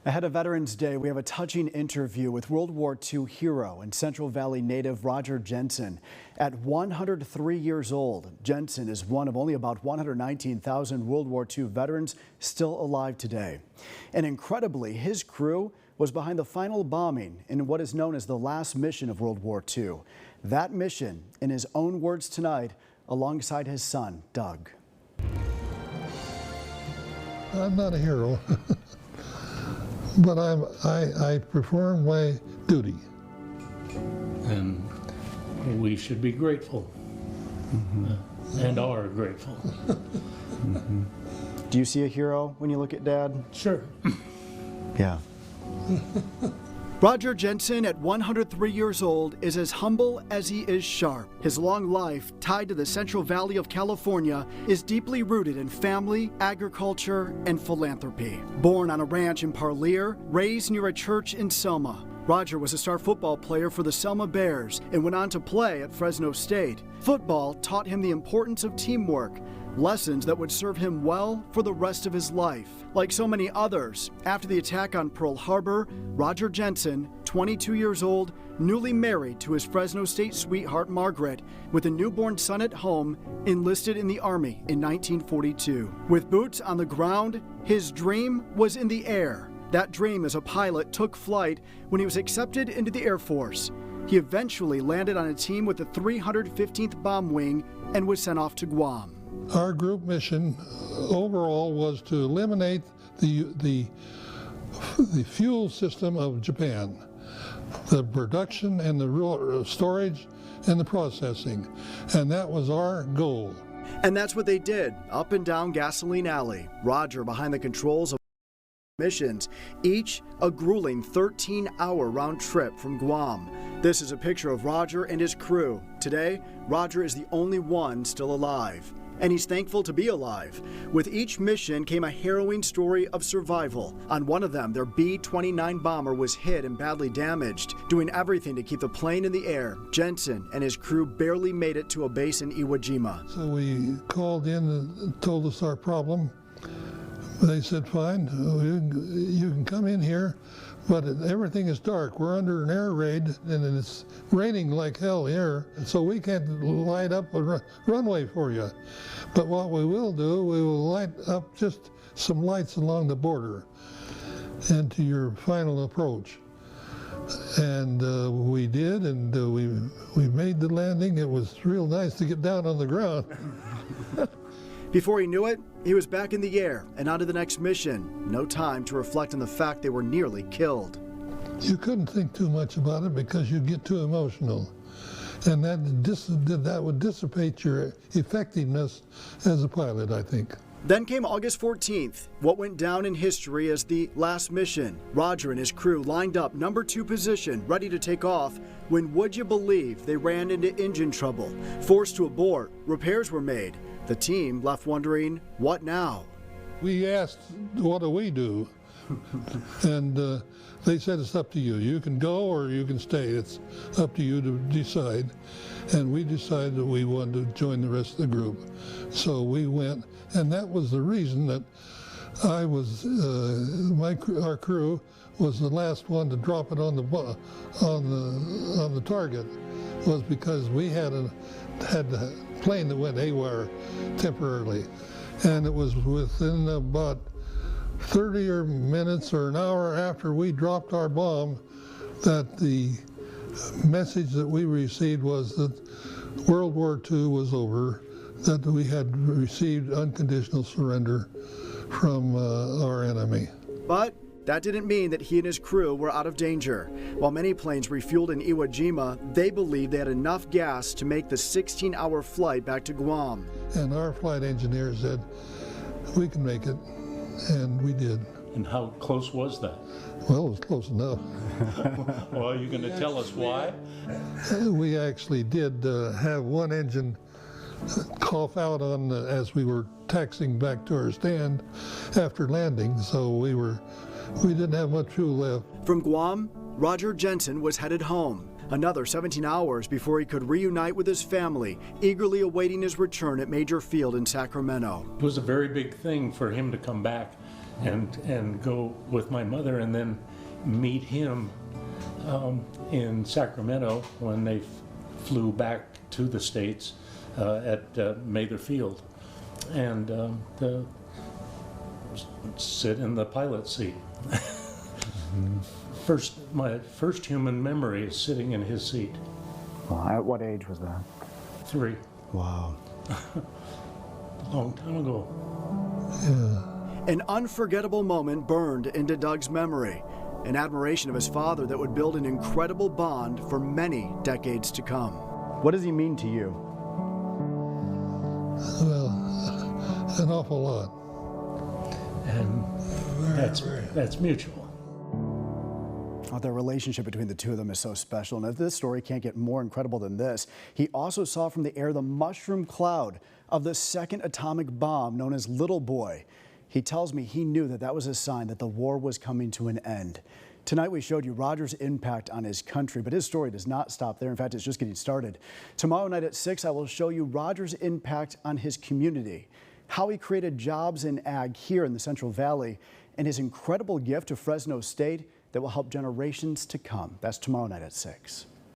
Ahead of Veterans Day, we have a touching interview with World War II hero and Central Valley native Roger Jensen. At 103 years old, Jensen is one of only about 119,000 World War II veterans still alive today. And incredibly, his crew was behind the final bombing in what is known as the last mission of World War II. That mission, in his own words tonight, alongside his son, Doug. I'm not a hero. But I perform my duty. And we should be grateful, and are grateful. Do you see a hero when you look at Dad? Sure. Yeah. Roger Jensen, at 103 years old, is as humble as he is sharp. His long life, tied to the Central Valley of California, is deeply rooted in family, agriculture, and philanthropy. Born on a ranch in Parlier, raised near a church in Selma, Roger was a star football player for the Selma Bears and went on to play at Fresno State. Football taught him the importance of teamwork, lessons that would serve him well for the rest of his life. Like so many others, after the attack on Pearl Harbor, Roger Jensen, 22 years old, newly married to his Fresno State sweetheart Margaret, with a newborn son at home, enlisted in the Army in 1942. With boots on the ground, his dream was in the air. That dream as a pilot took flight when he was accepted into the Air Force. He eventually landed on a team with the 315th Bomb Wing and was sent off to Guam. Our group mission overall was to eliminate the fuel system of Japan, the production and the storage and the processing, and that was our goal. And that's what they did, up and down Gasoline Alley. Roger behind the controls of missions, each a grueling 13-hour round trip from Guam. This is a picture of Roger and his crew. Today, Roger is the only one still alive. And he's thankful to be alive. With each mission came a harrowing story of survival. On one of them, their B-29 bomber was hit and badly damaged. Doing everything to keep the plane in the air, Jensen and his crew barely made it to a base in Iwo Jima. So we called in and told us our problem. They said, fine, you can come in here, but everything is dark. We're under an air raid, and it's raining like hell here, so we can't light up a runway for you. But what we will do, we will light up just some lights along the border and to your final approach. And we did, and we made the landing. It was real nice to get down on the ground. Before he knew it, he was back in the air and on to the next mission. No time to reflect on the fact they were nearly killed. You couldn't think too much about it because you'd get too emotional. And that would dissipate your effectiveness as a pilot, I think. Then came August 14th, what went down in history as the last mission. Roger and his crew lined up number 2 position, ready to take off, when would you believe they ran into engine trouble. Forced to abort, repairs were made. The team left wondering, what now? We asked, what do we do? And they said, it's up to you. You can go or you can stay. It's up to you to decide. And we decided that we wanted to join the rest of the group. So we went, and that was the reason that I was, our crew was the last one to drop it on the target, was because we had a plane that went haywire temporarily. And it was within about 30 minutes or an hour after we dropped our bomb that the message that we received was that World War II was over, that we had received unconditional surrender from our enemy. But that didn't mean that he and his crew were out of danger. While many planes refueled in Iwo Jima, they believed they had enough gas to make the 16-hour flight back to Guam. And our flight engineer said, we can make it, and we did. And how close was that? Well, it was close enough. Well, are you going to tell us why? We actually did have one engine cough out on as we were taxiing back to our stand after landing, so we didn't have much fuel left. From Guam, Roger Jensen was headed home. Another 17 hours before he could reunite with his family, eagerly awaiting his return at Major Field in Sacramento. It was a very big thing for him to come back and go with my mother and then meet him in Sacramento when they flew back to the States at Mather Field, and sit in the pilot seat. My first human memory is sitting in his seat. Well, at what age was that? 3. Wow. A long time ago. An unforgettable moment burned into Doug's memory, an admiration of his father that would build an incredible bond for many decades to come. What does he mean to you? Well, an awful lot. And that's mutual. Oh, the relationship between the two of them is so special, and if this story can't get more incredible than this, he also saw from the air the mushroom cloud of the second atomic bomb known as Little Boy. He tells me he knew that that was a sign that the war was coming to an end. Tonight we showed you Roger's impact on his country, but his story does not stop there. In fact, it's just getting started. Tomorrow night at 6, I will show you Roger's impact on his community, how he created jobs in ag here in the Central Valley, and his incredible gift to Fresno State that will help generations to come. That's tomorrow night at 6.